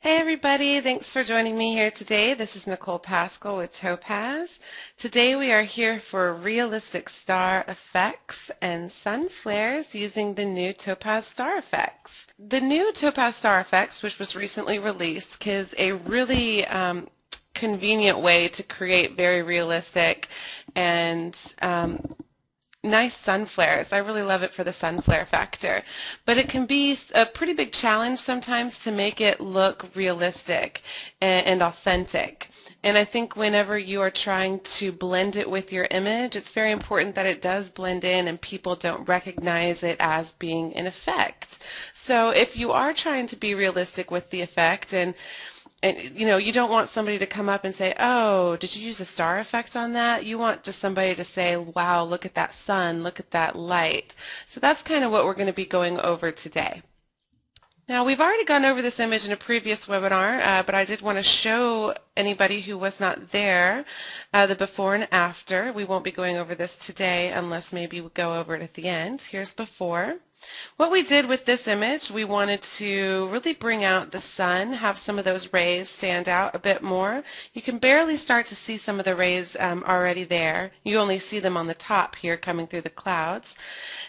Hey everybody, thanks for joining me here today. This is Nichole Paschal with Topaz. Today we are here for realistic star effects and sun flares using the new Topaz Star Effects. The new Topaz Star Effects, which was recently released, is a really convenient way to create very realistic and nice sun flares. I really love it for the sun flare factor, but it can be a pretty big challenge sometimes to make it look realistic and authentic. And I think whenever you are trying to blend it with your image, it's very important that it does blend in and people don't recognize it as being an effect. So if you are trying to be realistic with the effect and you don't want somebody to come up and say, oh, did you use a star effect on that? You want just somebody to say, wow, look at that sun, look at that light. So that's kind of what we're going to be going over today. Now, we've already gone over this image in a previous webinar, but I did want to show anybody who was not there the before and after. We won't be going over this today unless maybe we go over it at the end. Here's before. What we did with this image, we wanted to really bring out the sun, have some of those rays stand out a bit more. You can barely start to see some of the rays already there. You only see them on the top here coming through the clouds.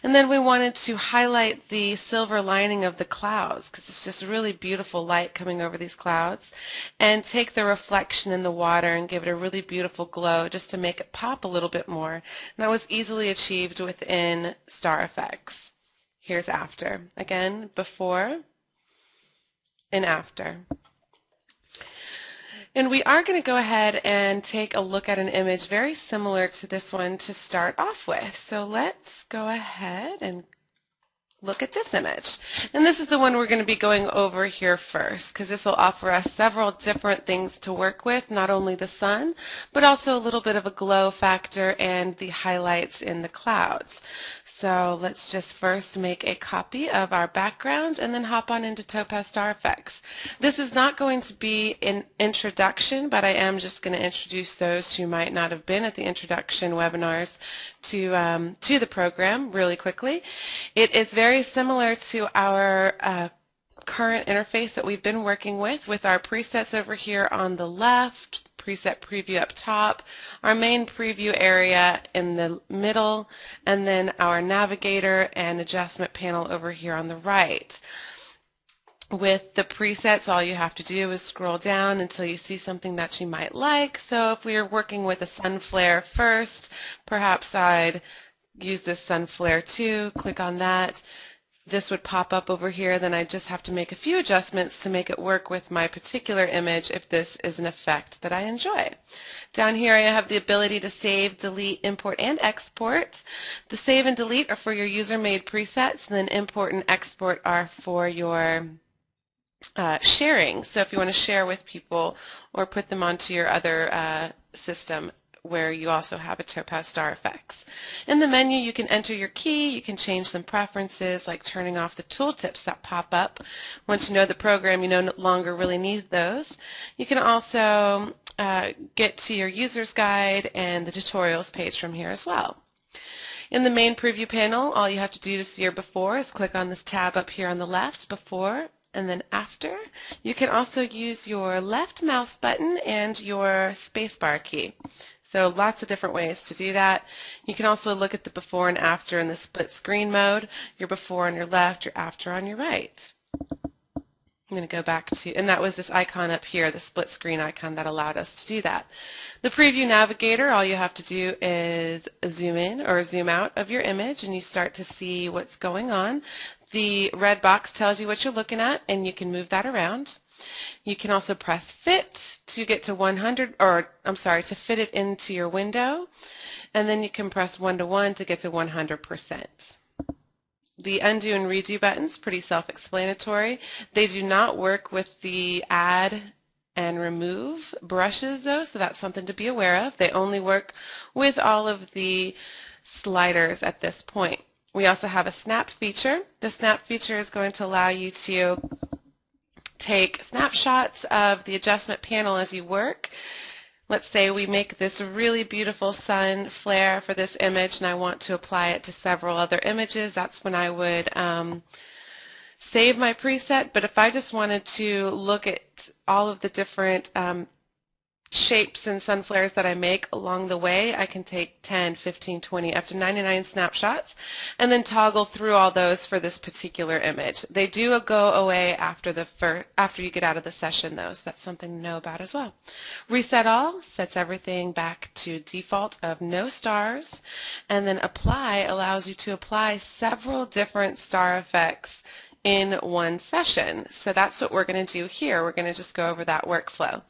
And then we wanted to highlight the silver lining of the clouds because it's just really beautiful light coming over these clouds, and take the reflection in the water and give it a really beautiful glow just to make it pop a little bit more. And that was easily achieved within Star Effects. Here's after. Again, before and after. And we are going to go ahead and take a look at an image very similar to this one to start off with. So let's go ahead and look at this image. And this is the one we're going to be going over here first, because this will offer us several different things to work with, not only the sun, but also a little bit of a glow factor and the highlights in the clouds. So let's just first make a copy of our background and then hop on into Topaz Star Effects. This is not going to be an introduction, but I am just going to introduce those who might not have been at the introduction webinars to the program really quickly. It is very similar to our current interface that we've been working with our presets over here on the left, preset preview up top, our main preview area in the middle, and then our navigator and adjustment panel over here on the right. With the presets, all you have to do is scroll down until you see something that you might like. So if we are working with a sun flare first, perhaps I'd use this sun flare too, click on that. This would pop up over here, then I just have to make a few adjustments to make it work with my particular image if this is an effect that I enjoy. Down here I have the ability to save, delete, import, and export. The save and delete are for your user-made presets, and then import and export are for your sharing. So if you want to share with people or put them onto your other system where you also have a Topaz Star Effects. In the menu you can enter your key, you can change some preferences like turning off the tooltips that pop up. Once you know the program, you no longer really need those. You can also get to your user's guide and the tutorials page from here as well. In the main preview panel, all you have to do to see your before is click on this tab up here on the left, before, and then after. You can also use your left mouse button and your spacebar key. So lots of different ways to do that. You can also look at the before and after in the split screen mode, your before on your left, your after on your right. I'm going to go back to, and that was this icon up here, the split screen icon that allowed us to do that. The preview navigator, all you have to do is zoom in or zoom out of your image and you start to see what's going on. The red box tells you what you're looking at and you can move that around. You can also press fit to get to 100, or I'm sorry, to fit it into your window, and then you can press 1 to 1 to get to 100%. The undo and redo buttons, pretty self-explanatory. They do not work with the add and remove brushes though, so that's something to be aware of. They only work with all of the sliders at this point. We also have a snap feature. The snap feature is going to allow you to take snapshots of the adjustment panel as you work. Let's say we make this really beautiful sun flare for this image and I want to apply it to several other images. That's when I would save my preset, but if I just wanted to look at all of the different shapes and sun flares that I make along the way. I can take 10, 15, 20, up to 99 snapshots and then toggle through all those for this particular image. They do go away after you get out of the session though, so that's something to know about as well. Reset all sets everything back to default of no stars, and then apply allows you to apply several different star effects in one session. So that's what we're going to do here. We're going to just go over that workflow.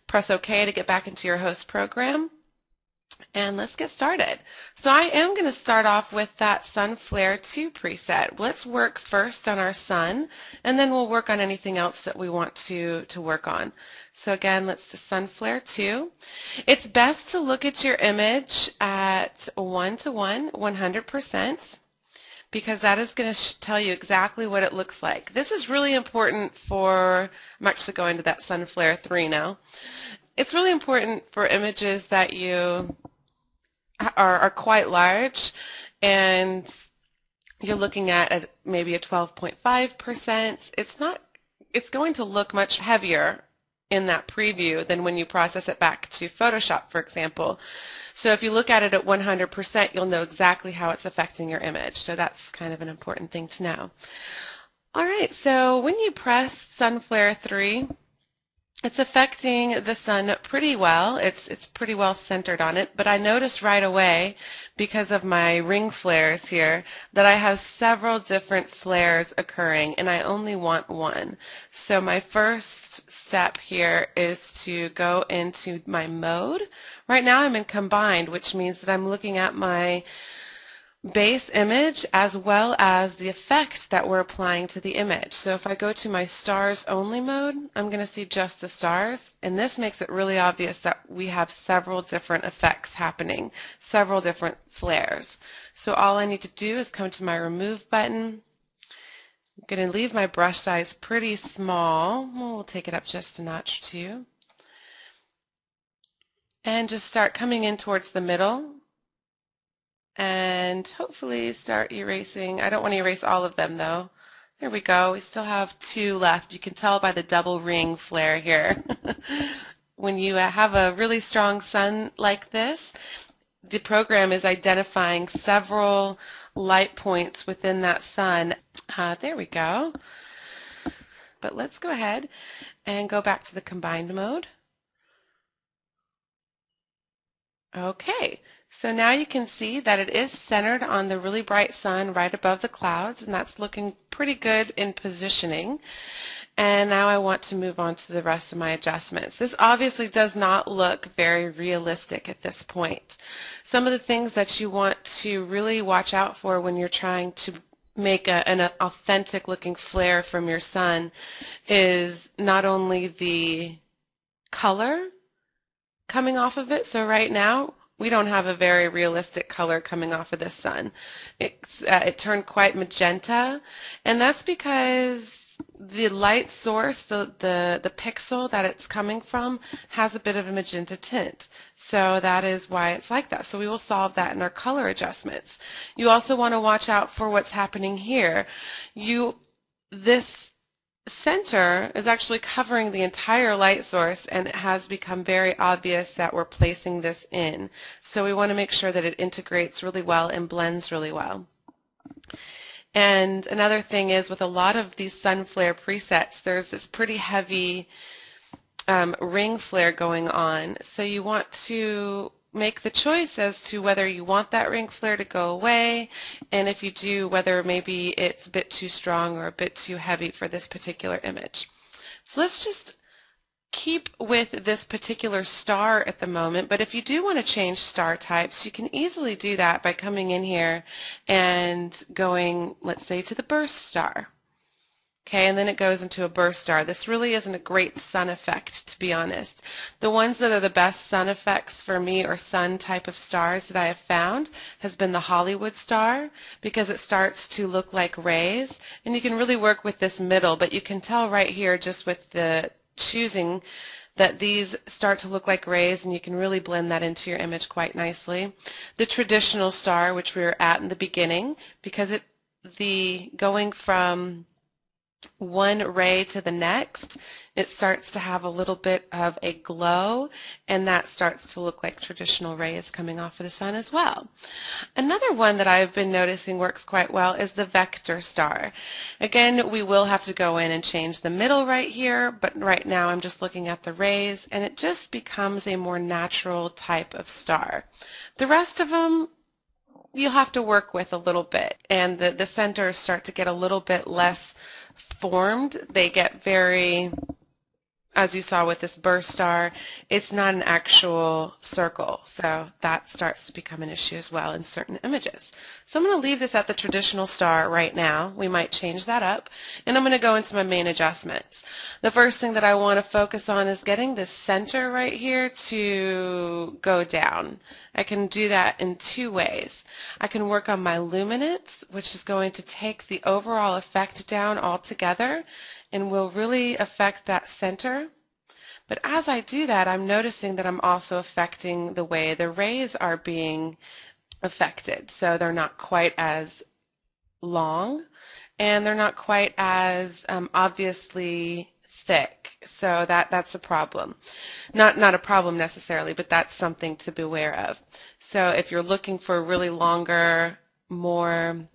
Press OK to get back into your host program, and let's get started. So I am going to start off with that Sun Flare 2 preset. Let's work first on our sun, and then we'll work on anything else that we want to work on. So again, let's the Sun Flare 2. It's best to look at your image at 1:1, 100%. because that is going to tell you exactly what it looks like. This is really important for, I'm actually going to that Sun Flare 3 now. It's really important for images that you are quite large and you're looking at maybe a 12.5%. It's going to look much heavier in that preview than when you process it back to Photoshop, for example. So if you look at it at 100%, you'll know exactly how it's affecting your image. So that's kind of an important thing to know. All right, so when you press Sun Flare 3, it's affecting the sun pretty well. It's pretty well centered on it, but I noticed right away, because of my ring flares here, that I have several different flares occurring, and I only want one. So my first step here is to go into my mode. Right now I'm in combined, which means that I'm looking at my base image as well as the effect that we're applying to the image. So if I go to my stars only mode, I'm going to see just the stars, and this makes it really obvious that we have several different effects happening, several different flares. So all I need to do is come to my remove button. I'm going to leave my brush size pretty small. We'll take it up just a notch or two. And just start coming in towards the middle. And hopefully start erasing. I don't want to erase all of them though. There we go. We still have 2 left. You can tell by the double ring flare here. When you have a really strong sun like this, the program is identifying several light points within that sun. There we go. But let's go ahead and go back to the combined mode. Okay. So now you can see that it is centered on the really bright sun right above the clouds, and that's looking pretty good in positioning. And now I want to move on to the rest of my adjustments. This obviously does not look very realistic at this point. Some of the things that you want to really watch out for when you're trying to make an authentic looking flare from your sun is not only the color coming off of it. So right now, we don't have a very realistic color coming off of this sun. It turned quite magenta, and that's because the light source, the pixel that it's coming from, has a bit of a magenta tint. So that is why it's like that. So we will solve that in our color adjustments. You also want to watch out for what's happening here. This center is actually covering the entire light source, and it has become very obvious that we're placing this in. So we want to make sure that it integrates really well and blends really well. And another thing is, with a lot of these sun flare presets, there's this pretty heavy ring flare going on. So you want to make the choice as to whether you want that ring flare to go away, and if you do, whether maybe it's a bit too strong or a bit too heavy for this particular image. So let's just keep with this particular star at the moment, but if you do want to change star types, you can easily do that by coming in here and going, let's say, to the burst star. Okay, and then it goes into a burst star. This really isn't a great sun effect, to be honest. The ones that are the best sun effects for me, or sun type of stars that I have found, has been the Hollywood star, because it starts to look like rays, and you can really work with this middle, but you can tell right here just with the choosing that these start to look like rays, and you can really blend that into your image quite nicely. The traditional star, which we were at in the beginning, because going from one ray to the next, it starts to have a little bit of a glow, and that starts to look like traditional rays coming off of the sun as well. Another one that I've been noticing works quite well is the vector star. Again, we will have to go in and change the middle right here, but right now I'm just looking at the rays, and it just becomes a more natural type of star. The rest of them you'll have to work with a little bit, and the centers start to get a little bit less formed. They get very, as you saw with this burst star, it's not an actual circle, so that starts to become an issue as well in certain images. So I'm going to leave this at the traditional star right now. We might change that up, and I'm going to go into my main adjustments. The first thing that I want to focus on is getting this center right here to go down. I can do that in two ways. I can work on my luminance, which is going to take the overall effect down altogether and will really affect that center. But as I do that, I'm noticing that I'm also affecting the way the rays are being affected. So they're not quite as long, and they're not quite as obviously thick. So that's a problem. Not a problem necessarily, but that's something to be aware of. So if you're looking for really longer, more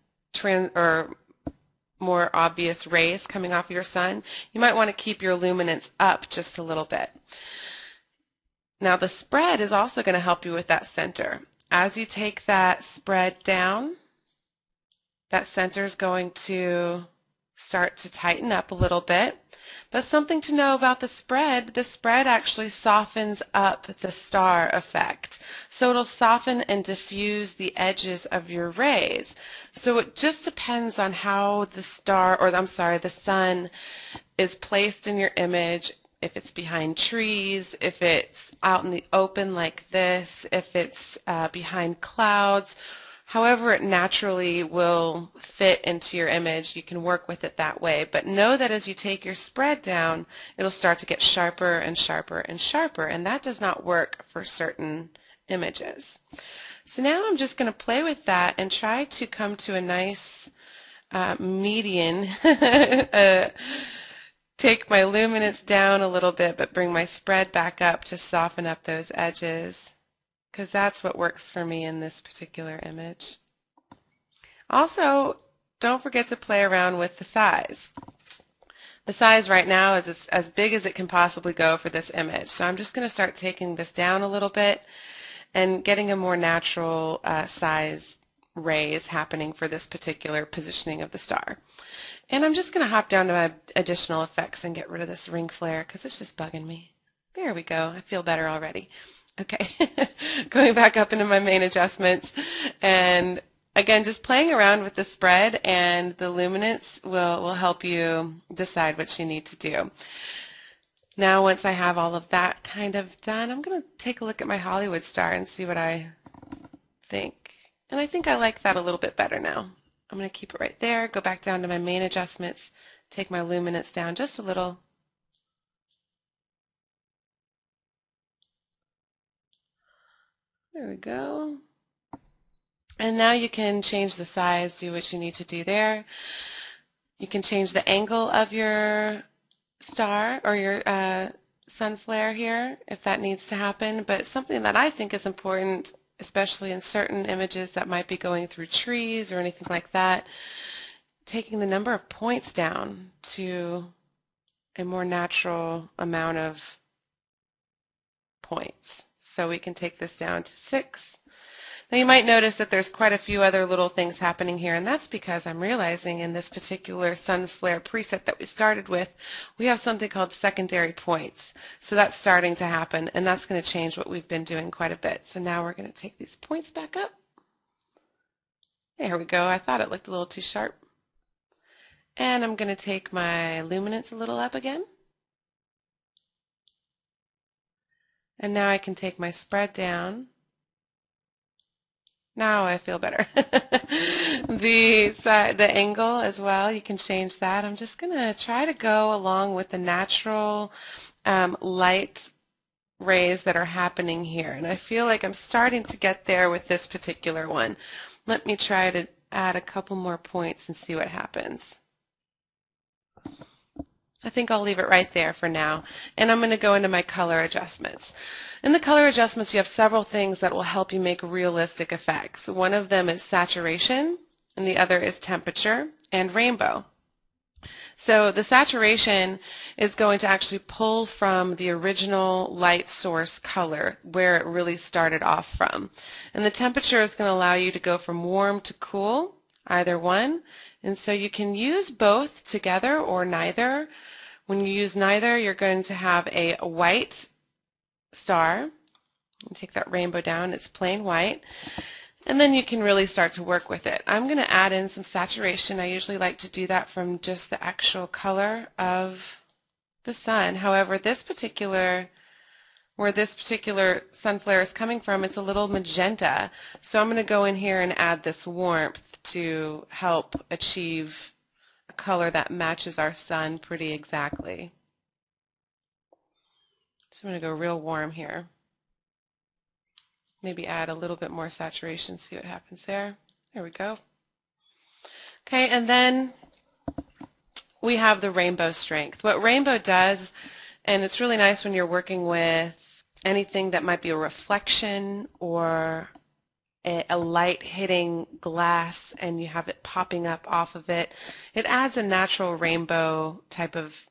obvious rays coming off your sun, you might want to keep your luminance up just a little bit. Now the spread is also going to help you with that center. As you take that spread down, that center is going to start to tighten up a little bit. But something to know about the spread actually softens up the star effect. So it'll soften and diffuse the edges of your rays. So it just depends on how the sun is placed in your image, if it's behind trees, if it's out in the open like this, if it's behind clouds. However it naturally will fit into your image, you can work with it that way. But know that as you take your spread down, it'll start to get sharper and sharper and sharper, and that does not work for certain images. So now I'm just going to play with that and try to come to a nice median. Take my luminance down a little bit, but bring my spread back up to soften up those edges, because that's what works for me in this particular image. Also, don't forget to play around with the size. The size right now is as big as it can possibly go for this image. So I'm just going to start taking this down a little bit and getting a more natural size rays happening for this particular positioning of the star. And I'm just going to hop down to my additional effects and get rid of this ring flare because it's just bugging me. There we go. I feel better already. Okay, going back up into my main adjustments, and again just playing around with the spread and the luminance will help you decide what you need to do. Now once I have all of that kind of done, I'm going to take a look at my Hollywood star and see what I think. And I think I like that a little bit better now. I'm going to keep it right there, go back down to my main adjustments, take my luminance down just a little. There we go. And now you can change the size, do what you need to do there. You can change the angle of your star or your sun flare here if that needs to happen. But something that I think is important, especially in certain images that might be going through trees or anything like that, taking the number of points down to a more natural amount of points. So we can take this down to 6. Now you might notice that there's quite a few other little things happening here, and that's because I'm realizing in this particular sun flare preset that we started with, we have something called secondary points. So that's starting to happen, and that's going to change what we've been doing quite a bit. So now we're going to take these points back up. There we go. I thought it looked a little too sharp. And I'm going to take my luminance a little up again. And now I can take my spread down. Now I feel better. The angle as well, you can change that. I'm just going to try to go along with the natural light rays that are happening here. And I feel like I'm starting to get there with this particular one. Let me try to add a couple more points and see what happens. I think I'll leave it right there for now. And I'm going to go into my color adjustments. In the color adjustments, you have several things that will help you make realistic effects. One of them is saturation, and the other is temperature and rainbow. So the saturation is going to actually pull from the original light source color where it really started off from. And the temperature is going to allow you to go from warm to cool, either one. And so you can use both together or neither. When you use neither, you're going to have a white star. Take that rainbow down, it's plain white. And then you can really start to work with it. I'm going to add in some saturation. I usually like to do that from just the actual color of the sun. However, where this particular sun flare is coming from, it's a little magenta. So I'm going to go in here and add this warmth to help achieve a color that matches our sun pretty exactly. So I'm going to go real warm here. Maybe add a little bit more saturation, see what happens there. There we go. Okay, and then we have the rainbow strength. What rainbow does, and it's really nice when you're working with anything that might be a reflection or a light hitting glass and you have it popping up off of it, it adds a natural rainbow type of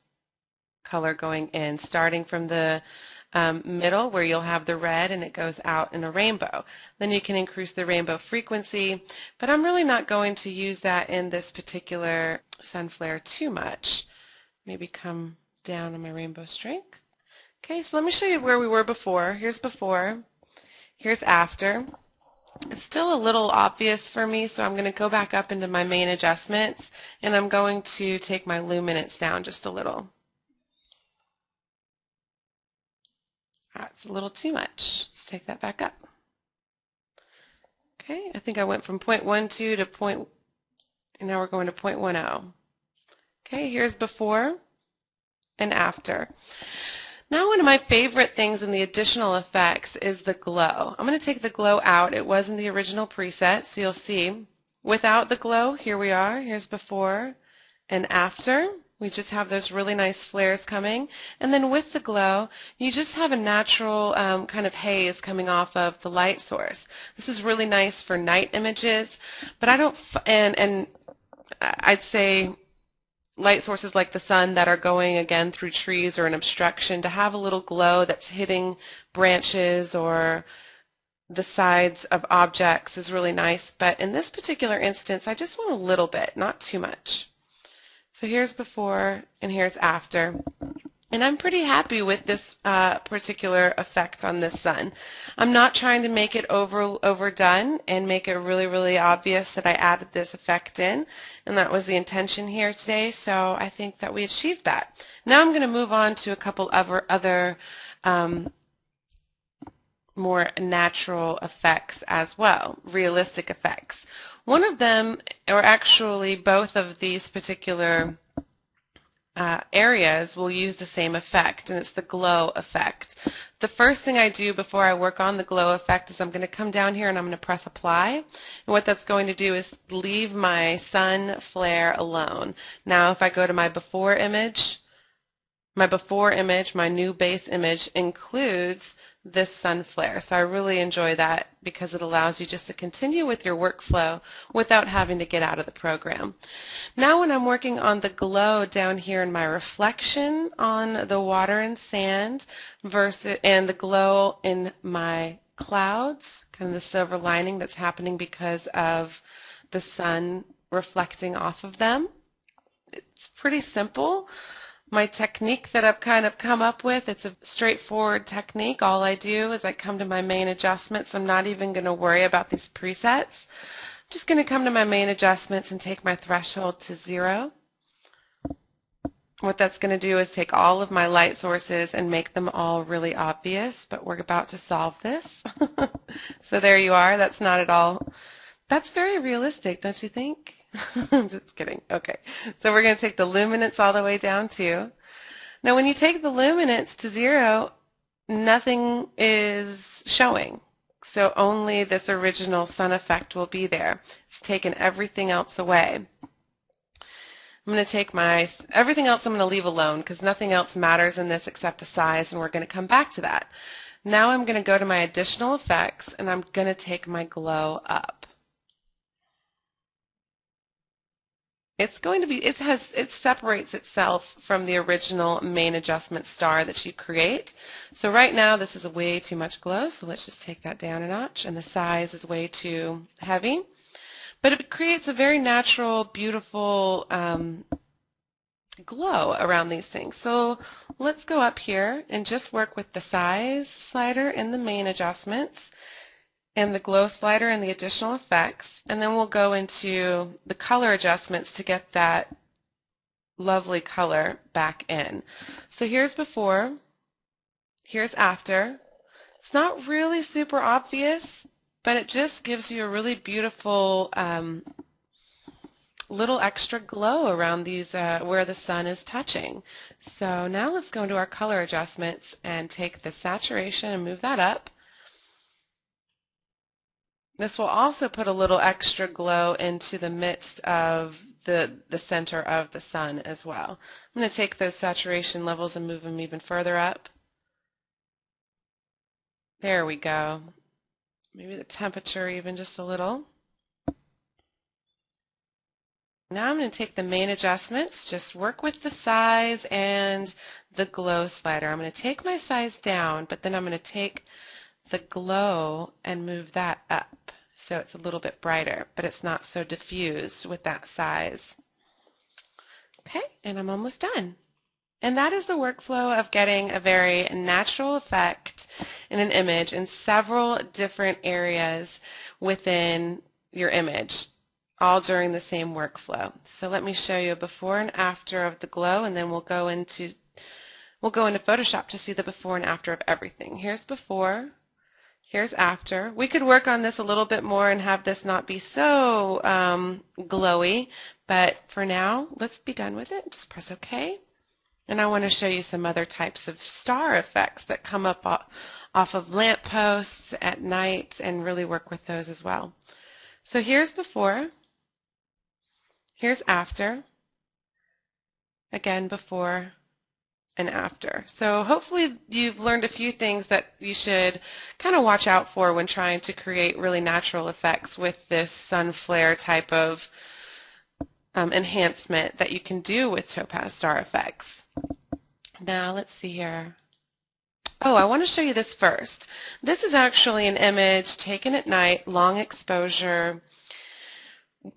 color going in, starting from the middle where you'll have the red and it goes out in a rainbow. Then you can increase the rainbow frequency, but I'm really not going to use that in this particular sun flare too much. Maybe come down on my rainbow strength. Okay, so let me show you where we were before. Here's before, here's after. It's still a little obvious for me, so I'm going to go back up into my main adjustments and I'm going to take my luminance down just a little. That's a little too much. Let's take that back up. Okay, I think I went from 0.12 to point, and now we're going to 0.10. Okay, here's before and after. Now one of my favorite things in the additional effects is the glow. I'm going to take the glow out. It was in the original preset, so you'll see. Without the glow, here we are. Here's before and after. We just have those really nice flares coming. And then with the glow, you just have a natural kind of haze coming off of the light source. This is really nice for night images, but I don't, and I'd say light sources like the sun that are going again through trees or an obstruction, to have a little glow that's hitting branches or the sides of objects is really nice. But in this particular instance, I just want a little bit, not too much. So here's before and here's after. And I'm pretty happy with this particular effect on this sun. I'm not trying to make it overdone and make it really, really obvious that I added this effect in. And that was the intention here today. So I think that we achieved that. Now I'm going to move on to a couple of other more natural effects as well, realistic effects. One of them, or actually both of these particular areas, will use the same effect, and it's the glow effect. The first thing I do before I work on the glow effect is I'm going to come down here and I'm going to press apply. And what that's going to do is leave my sun flare alone. Now if I go to my before image, my new base image includes this sun flare. So I really enjoy that because it allows you just to continue with your workflow without having to get out of the program. Now when I'm working on the glow down here in my reflection on the water and sand and the glow in my clouds, kind of the silver lining that's happening because of the sun reflecting off of them, it's pretty simple. My technique that I've kind of come up with, it's a straightforward technique. All I do is I come to my main adjustments. I'm not even going to worry about these presets. I'm just going to come to my main adjustments and take my threshold to 0. What that's going to do is take all of my light sources and make them all really obvious, but we're about to solve this. So there you are. That's not at all. That's very realistic, don't you think? I'm just kidding. Okay, so we're going to take the luminance all the way down too. Now when you take the luminance to 0, nothing is showing. So only this original sun effect will be there. It's taken everything else away. I'm going to take everything else I'm going to leave alone because nothing else matters in this except the size, and we're going to come back to that. Now I'm going to go to my additional effects, and I'm going to take my glow up. It's going to be, it separates itself from the original main adjustment star that you create. So right now this is way too much glow, so let's just take that down a notch, and the size is way too heavy. But it creates a very natural, beautiful glow around these things. So let's go up here and just work with the size slider in the main adjustments and the glow slider and the additional effects, and then we'll go into the color adjustments to get that lovely color back in. So here's before, here's after. It's not really super obvious, but it just gives you a really beautiful little extra glow around these where the sun is touching. So now let's go into our color adjustments and take the saturation and move that up. This will also put a little extra glow into the midst of the center of the sun as well. I'm going to take those saturation levels and move them even further up. There we go. Maybe the temperature even just a little. Now I'm going to take the main adjustments, just work with the size and the glow slider. I'm going to take my size down, but then I'm going to take the glow and move that up so it's a little bit brighter, but it's not so diffused with that size. Okay, and I'm almost done. And that is the workflow of getting a very natural effect in an image in several different areas within your image, all during the same workflow. So let me show you a before and after of the glow, and then we'll go into Photoshop to see the before and after of everything. Here's before, here's after. We could work on this a little bit more and have this not be so glowy, but for now, let's be done with it. Just press OK. And I want to show you some other types of star effects that come up off of lampposts at night and really work with those as well. So here's before, here's after, again before and after. So hopefully you've learned a few things that you should kind of watch out for when trying to create really natural effects with this sun flare type of enhancement that you can do with Topaz Star Effects. Now let's see here. Oh, I want to show you this first. This is actually an image taken at night, long exposure,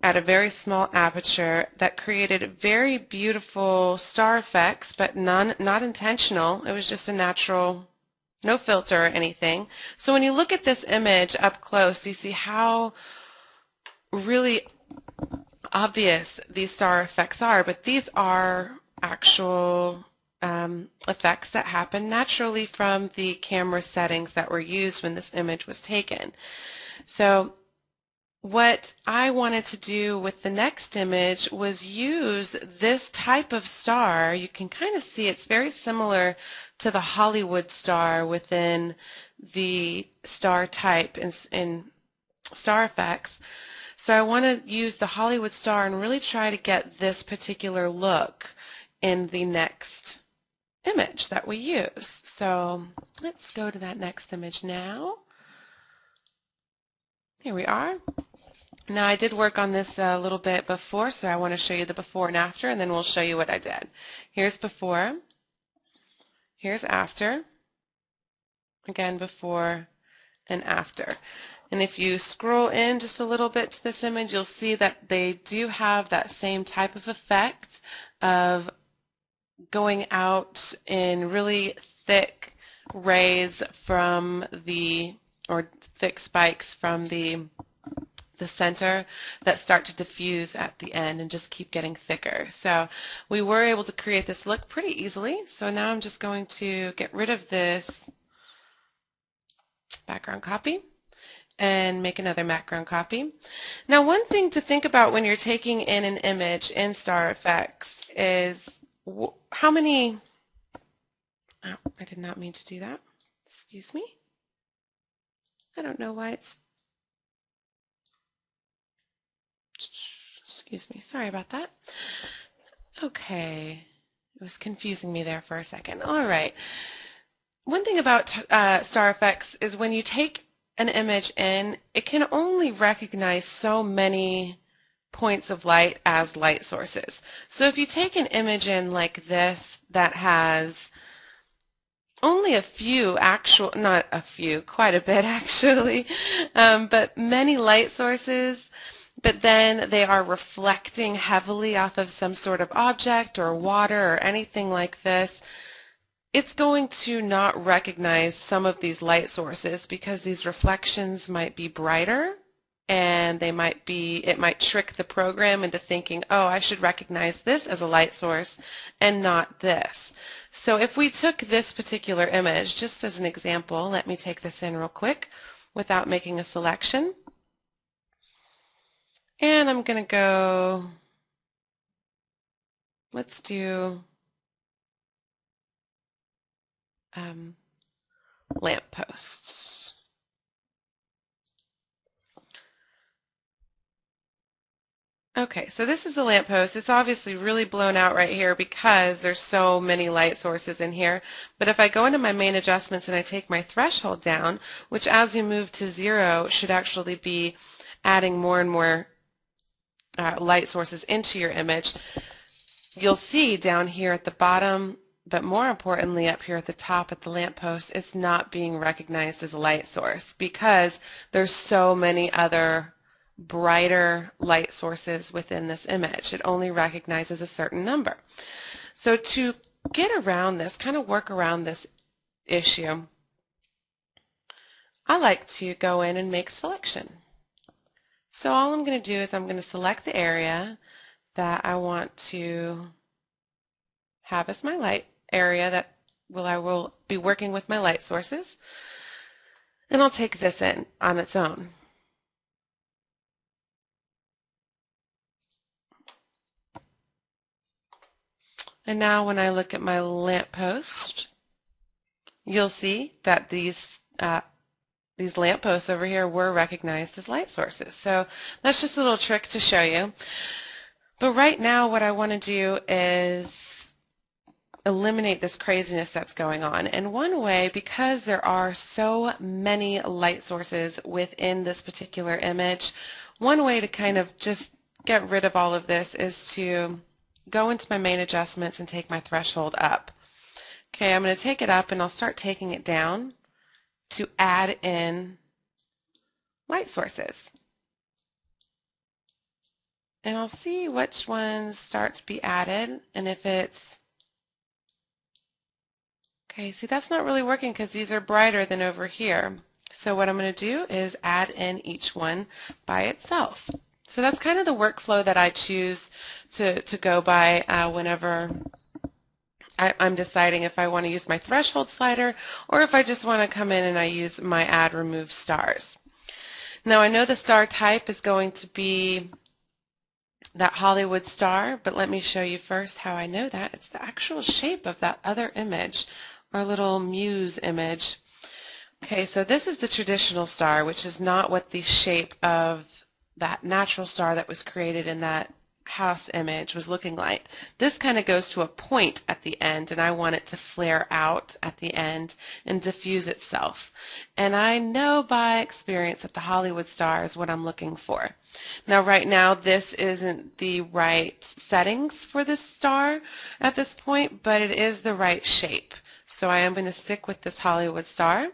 at a very small aperture that created very beautiful star effects, but not intentional. It was just a natural, no filter or anything. So when you look at this image up close, you see how really obvious these star effects are, but these are actual effects that happen naturally from the camera settings that were used when this image was taken. So what I wanted to do with the next image was use this type of star. You can kind of see it's very similar to the Hollywood star within the star type in star effects. So I want to use the Hollywood star and really try to get this particular look in the next image that we use. So let's go to that next image now. Here we are. Now I did work on this a little bit before, so I want to show you the before and after, and then we'll show you what I did. Here's before, here's after, again before and after. And if you scroll in just a little bit to this image, you'll see that they do have that same type of effect of going out in really thick rays from or thick spikes from the center that start to diffuse at the end and just keep getting thicker. So we were able to create this look pretty easily. So now I'm just going to get rid of this background copy and make another background copy. Now one thing to think about when you're taking in an image in Star Effects is how many, oh, I did not mean to do that. Excuse me. I don't know why it's, excuse me, sorry about that. Okay, it was confusing me there for a second. All right. One thing about Star Effects is when you take an image in, it can only recognize so many points of light as light sources. So if you take an image in like this that has only a few not a few, quite a bit actually, but many light sources, but then they are reflecting heavily off of some sort of object or water or anything like this, it's going to not recognize some of these light sources because these reflections might be brighter, and it might trick the program into thinking, oh, I should recognize this as a light source and not this. So if we took this particular image, just as an example, let me take this in real quick without making a selection. And I'm going to go, let's do lampposts. Okay, so this is the lamppost. It's obviously really blown out right here because there's so many light sources in here. But if I go into my main adjustments and I take my threshold down, which as you move to 0 should actually be adding more and more light sources into your image, you'll see down here at the bottom, but more importantly up here at the top at the lamppost, it's not being recognized as a light source because there's so many other brighter light sources within this image. It only recognizes a certain number. So to get around this, kind of work around this issue, I like to go in and make selection. So all I'm going to do is I'm going to select the area that I want to have as my light area that I will be working with my light sources, and I'll take this in on its own. And now when I look at my lamppost, you'll see that these lampposts over here were recognized as light sources. So that's just a little trick to show you. But right now what I want to do is eliminate this craziness that's going on. And one way, because there are so many light sources within this particular image, one way to kind of just get rid of all of this is to go into my main adjustments and take my threshold up. Okay, I'm going to take it up and I'll start taking it down to add in light sources. And I'll see which ones start to be added, and if it's okay, see that's not really working because these are brighter than over here. So what I'm going to do is add in each one by itself. So that's kind of the workflow that I choose to go by whenever I'm deciding if I want to use my threshold slider or if I just want to come in and I use my add remove stars. Now I know the star type is going to be that Hollywood star, but let me show you first how I know that. It's the actual shape of that other image, our little muse image. Okay, so this is the traditional star, which is not what the shape of that natural star that was created in that house image was looking like. This kind of goes to a point at the end, and I want it to flare out at the end and diffuse itself. And I know by experience that the Hollywood star is what I'm looking for. Now right now this isn't the right settings for this star at this point, but it is the right shape. So I am going to stick with this Hollywood star,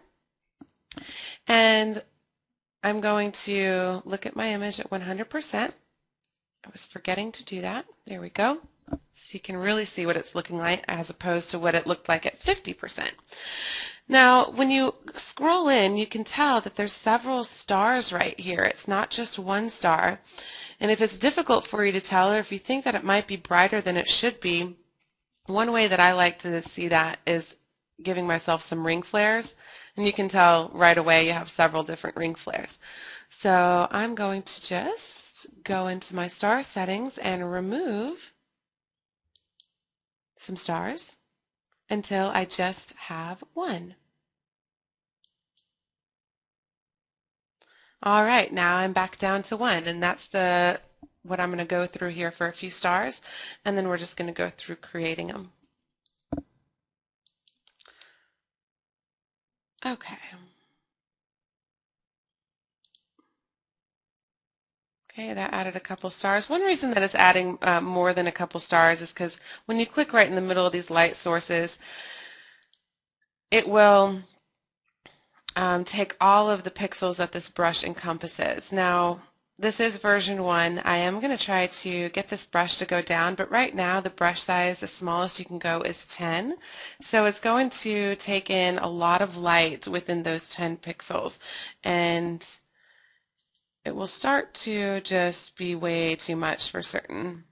and I'm going to look at my image at 100%. I was forgetting to do that. There we go. So you can really see what it's looking like as opposed to what it looked like at 50%. Now, when you scroll in, you can tell that there's several stars right here. It's not just one star. And if it's difficult for you to tell, or if you think that it might be brighter than it should be, one way that I like to see that is giving myself some ring flares. And you can tell right away you have several different ring flares. So I'm going to just go into my star settings and remove some stars until I just have one. All right, now I'm back down to one, and that's the what I'm going to go through here for a few stars, and then we're just going to go through creating them. Okay. Okay, that added a couple stars. One reason that it's adding more than a couple stars is because when you click right in the middle of these light sources, it will take all of the pixels that this brush encompasses. Now, this is version 1. I am going to try to get this brush to go down, but right now the brush size, the smallest you can go is 10. So it's going to take in a lot of light within those 10 pixels. And it will start to just be way too much for certain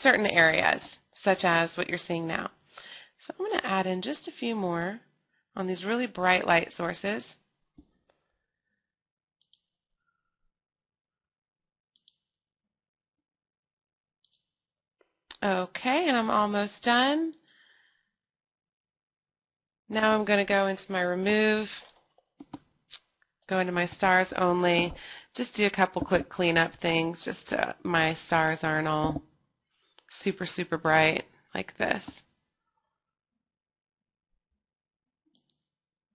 areas, such as what you're seeing now. So I'm going to add in just a few more on these really bright light sources. Okay, and I'm almost done. Now I'm going to go into my remove, go into my stars only, just do a couple quick cleanup things, just so my stars aren't all super, super bright like this.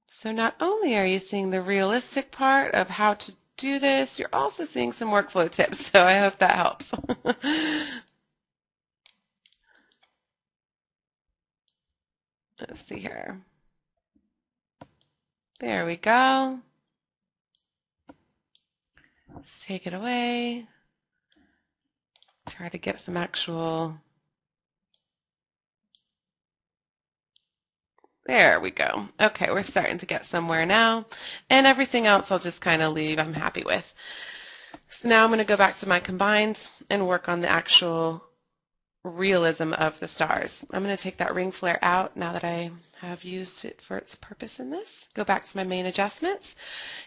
So not only are you seeing the realistic part of how to do this, you're also seeing some workflow tips, so I hope that helps. Let's see here. There we go. Let's take it away. Try to get some actual... There we go. Okay, we're starting to get somewhere now. And everything else I'll just kind of leave I'm happy with. So now I'm going to go back to my combined and work on the actual realism of the stars. I'm going to take that ring flare out now that I have used it for its purpose in this. Go back to my main adjustments,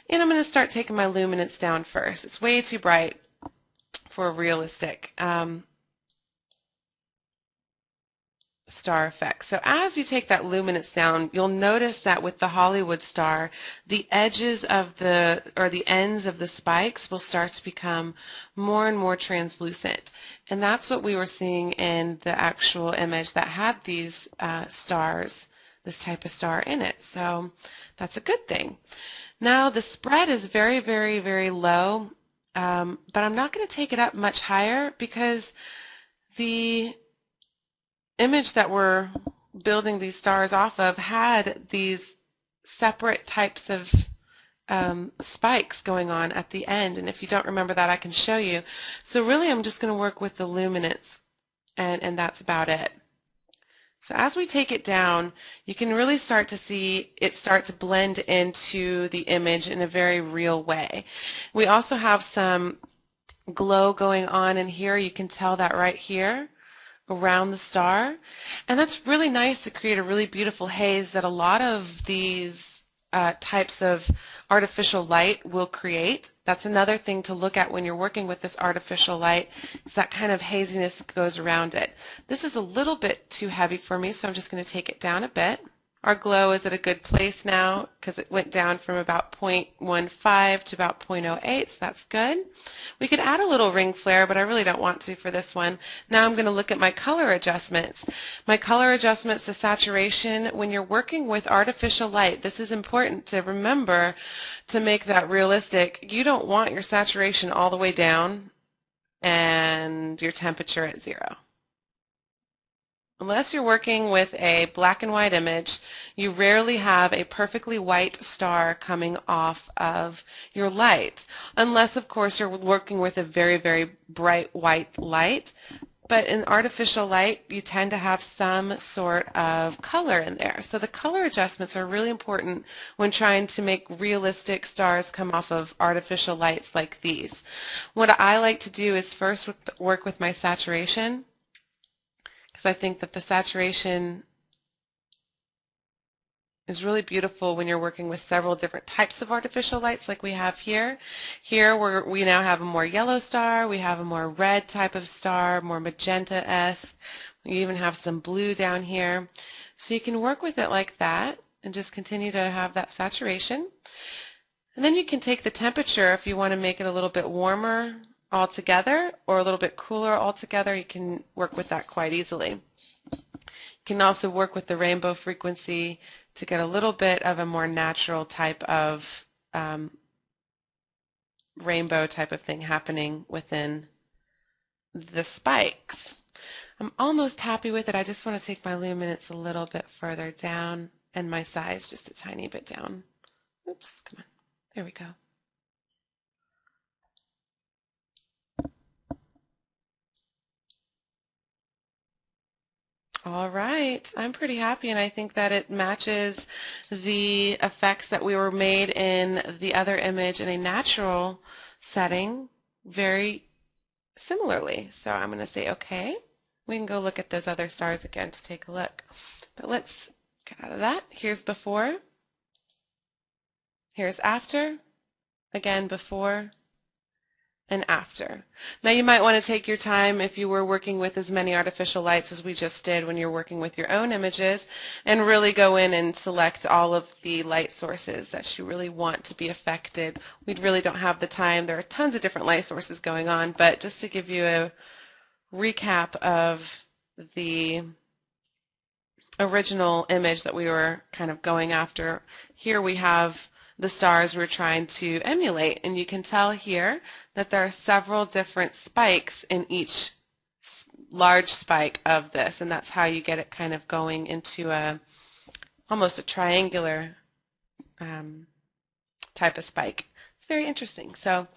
and I'm going to start taking my luminance down first. It's way too bright for a realistic star effect. So as you take that luminance down, you'll notice that with the Hollywood star, the edges of the ends of the spikes will start to become more and more translucent. And that's what we were seeing in the actual image that had these stars, this type of star in it. So that's a good thing. Now the spread is very, very, very low, but I'm not going to take it up much higher because the image that we're building these stars off of had these separate types of spikes going on at the end, and if you don't remember that, I can show you. So really I'm just going to work with the luminance, and that's about it. So as we take it down, you can really start to see it start to blend into the image in a very real way. We also have some glow going on in here. You can tell that right here around the star, and that's really nice to create a really beautiful haze that a lot of these types of artificial light will create. That's another thing to look at when you're working with this artificial light, is that kind of haziness that goes around it. This is a little bit too heavy for me, so I'm just going to take it down a bit. Our glow is at a good place now because it went down from about 0.15 to about 0.08, so that's good. We could add a little ring flare, but I really don't want to for this one. Now I'm going to look at my color adjustments. My color adjustments, the saturation, when you're working with artificial light, this is important to remember to make that realistic. You don't want your saturation all the way down and your temperature at 0. Unless you're working with a black and white image, you rarely have a perfectly white star coming off of your light. Unless, of course, you're working with a very, very bright white light. But in artificial light, you tend to have some sort of color in there. So the color adjustments are really important when trying to make realistic stars come off of artificial lights like these. What I like to do is first work with my saturation, because I think that the saturation is really beautiful when you're working with several different types of artificial lights like we have here. Here we now have a more yellow star, we have a more red type of star, more magenta-esque. We even have some blue down here. So you can work with it like that and just continue to have that saturation. And then you can take the temperature if you want to make it a little bit warmer altogether or a little bit cooler altogether, you can work with that quite easily. You can also work with the rainbow frequency to get a little bit of a more natural type of rainbow type of thing happening within the spikes. I'm almost happy with it. I just want to take my luminance a little bit further down and my size just a tiny bit down. Oops, come on. There we go. All right, I'm pretty happy, and I think that it matches the effects that we were made in the other image in a natural setting very similarly. So I'm going to say okay. We can go look at those other stars again to take a look. But let's get out of that. Here's before. Here's after. Again, before and after. Now you might want to take your time if you were working with as many artificial lights as we just did when you're working with your own images, and really go in and select all of the light sources that you really want to be affected. We really don't have the time. There are tons of different light sources going on, but just to give you a recap of the original image that we were kind of going after, here we have the stars we're trying to emulate, and you can tell here that there are several different spikes in each large spike of this, and that's how you get it kind of going into almost a triangular type of spike. It's very interesting. So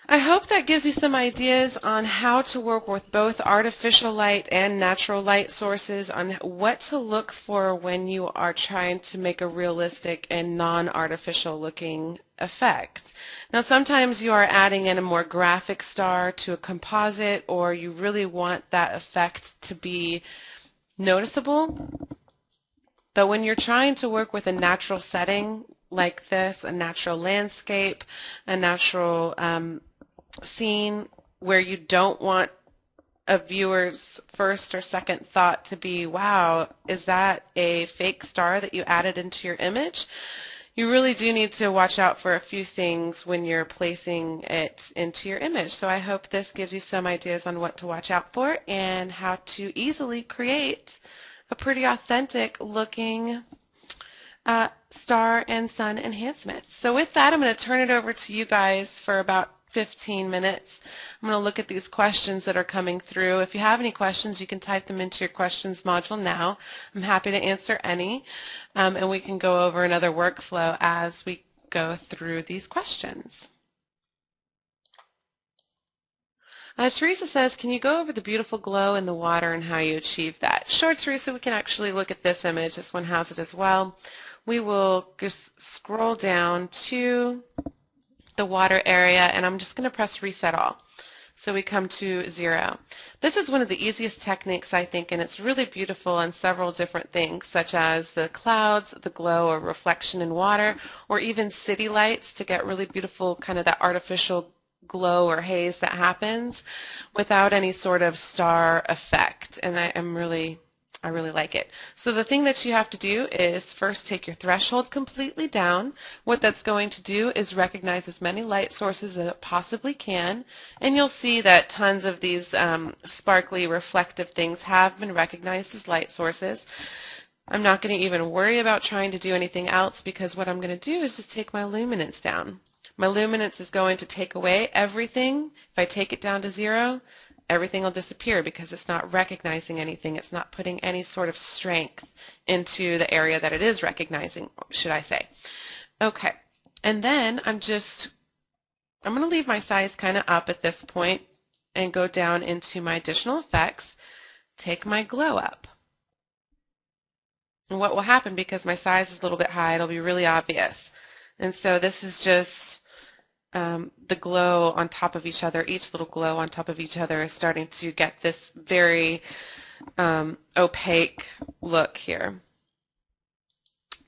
I hope that gives you some ideas on how to work with both artificial light and natural light sources, on what to look for when you are trying to make a realistic and non-artificial looking effect. Now sometimes you are adding in a more graphic star to a composite, or you really want that effect to be noticeable. But when you're trying to work with a natural setting like this, a natural landscape, a natural scene where you don't want a viewer's first or second thought to be, wow, is that a fake star that you added into your image? You really do need to watch out for a few things when you're placing it into your image. So I hope this gives you some ideas on what to watch out for and how to easily create a pretty authentic looking star and sun enhancement. So with that, I'm going to turn it over to you guys for about 15 minutes. I'm going to look at these questions that are coming through. If you have any questions, you can type them into your questions module now. I'm happy to answer any, and we can go over another workflow as we go through these questions. Teresa says, can you go over the beautiful glow in the water and how you achieve that? Sure, Teresa, we can actually look at this image. This one has it as well. We will just scroll down to the water area, and I'm just going to press reset all. So we come to 0. This is one of the easiest techniques, I think, and it's really beautiful on several different things, such as the clouds, the glow or reflection in water, or even city lights to get really beautiful kind of that artificial glow or haze that happens without any sort of star effect. And I really like it. So the thing that you have to do is first take your threshold completely down. What that's going to do is recognize as many light sources as it possibly can, and you'll see that tons of these sparkly reflective things have been recognized as light sources. I'm not going to even worry about trying to do anything else, because what I'm going to do is just take my luminance down. My luminance is going to take away everything. If I take it down to 0, everything will disappear because it's not recognizing anything. It's not putting any sort of strength into the area that it is recognizing, should I say. Okay, and then I'm going to leave my size kind of up at this point and go down into my additional effects, take my glow up. And what will happen, because my size is a little bit high, it'll be really obvious. And so this is just the glow on top of each other. Each little glow on top of each other is starting to get this very opaque look here.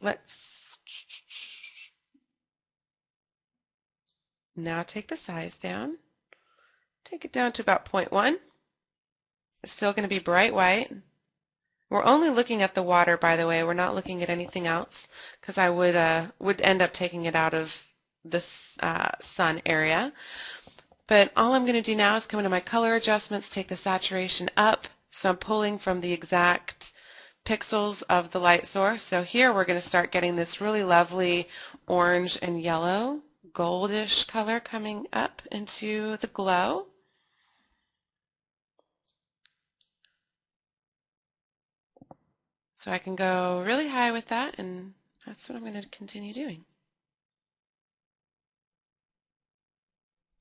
Let's now take the size down. Take it down to about 0.1. It's still going to be bright white. We're only looking at the water, by the way. We're not looking at anything else, because I would end up taking it out of this sun area. But all I'm going to do now is come into my color adjustments, take the saturation up, so I'm pulling from the exact pixels of the light source. So here we're going to start getting this really lovely orange and yellow, goldish color coming up into the glow. So I can go really high with that, and that's what I'm going to continue doing.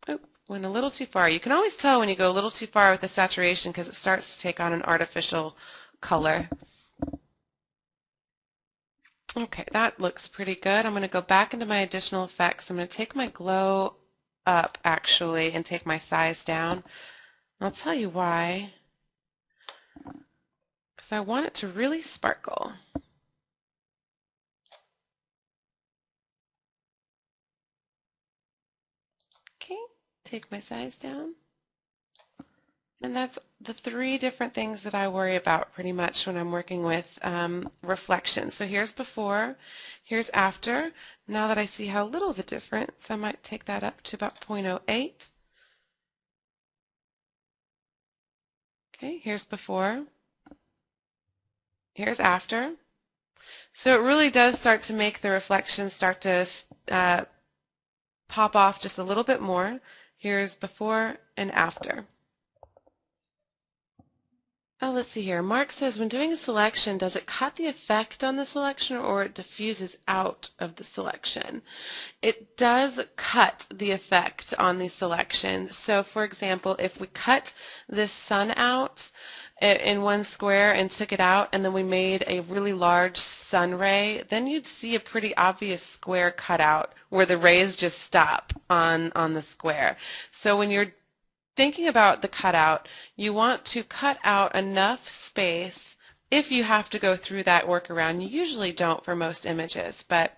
Oh, went a little too far. You can always tell when you go a little too far with the saturation because it starts to take on an artificial color. Okay, that looks pretty good. I'm going to go back into my additional effects. I'm going to take my glow up, actually, and take my size down. I'll tell you why. Because I want it to really sparkle. Okay, take my size down. And that's the 3 different things that I worry about pretty much when I'm working with reflection. So here's before, here's after. Now that I see how little of a difference, I might take that up to about 0.08. Okay, here's before, here's after. So it really does start to make the reflections start to pop off just a little bit more. Here's before and after. Oh, let's see here. Mark says, when doing a selection, does it cut the effect on the selection or it diffuses out of the selection? It does cut the effect on the selection. So, for example, if we cut this sun out in one square and took it out and then we made a really large sun ray, then you'd see a pretty obvious square cutout where the rays just stop on the square. So when you're thinking about the cutout, you want to cut out enough space if you have to go through that workaround. You usually don't for most images, but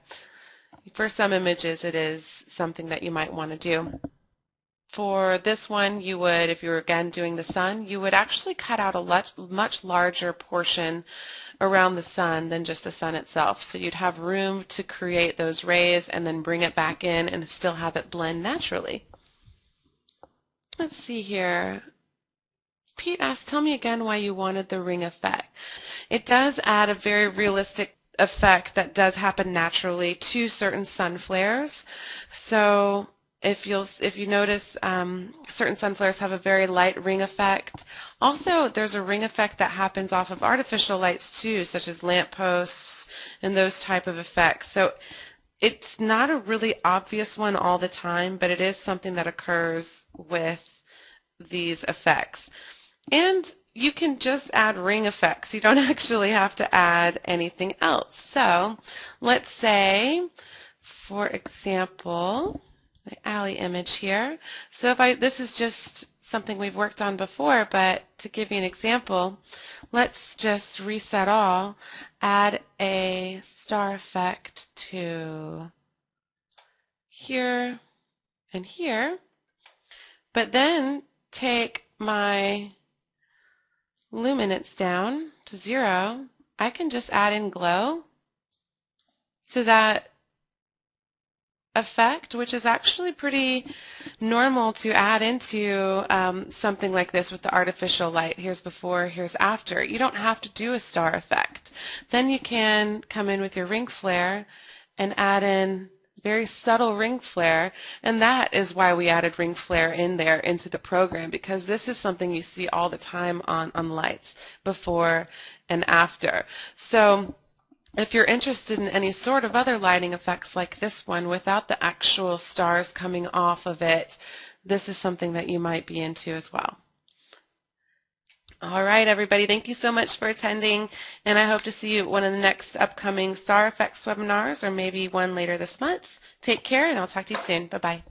for some images it is something that you might want to do. For this one, you would, if you were again doing the sun, you would actually cut out a much larger portion around the sun than just the sun itself. So you'd have room to create those rays and then bring it back in and still have it blend naturally. Let's see here. Pete asked, tell me again why you wanted the ring effect. It does add a very realistic effect that does happen naturally to certain sun flares. So if you notice, certain sun flares have a very light ring effect. Also, there's a ring effect that happens off of artificial lights too, such as lampposts and those type of effects. So it's not a really obvious one all the time, but it is something that occurs with these effects. And you can just add ring effects. You don't actually have to add anything else. So let's say, for example, my alley image here. So if this is just something we've worked on before, but to give you an example, let's just reset all, add a star effect to here and here, but then take my luminance down to 0. I can just add in glow to that effect, which is actually pretty normal to add into something like this with the artificial light. Here's before, here's after. You don't have to do a star effect. Then you can come in with your ring flare and add in very subtle ring flare, and that is why we added ring flare in there into the program, because this is something you see all the time on lights, before and after. So if you're interested in any sort of other lighting effects like this one without the actual stars coming off of it, this is something that you might be into as well. All right, everybody, thank you so much for attending, and I hope to see you at one of the next upcoming Star Effects webinars, or maybe one later this month. Take care, and I'll talk to you soon. Bye-bye.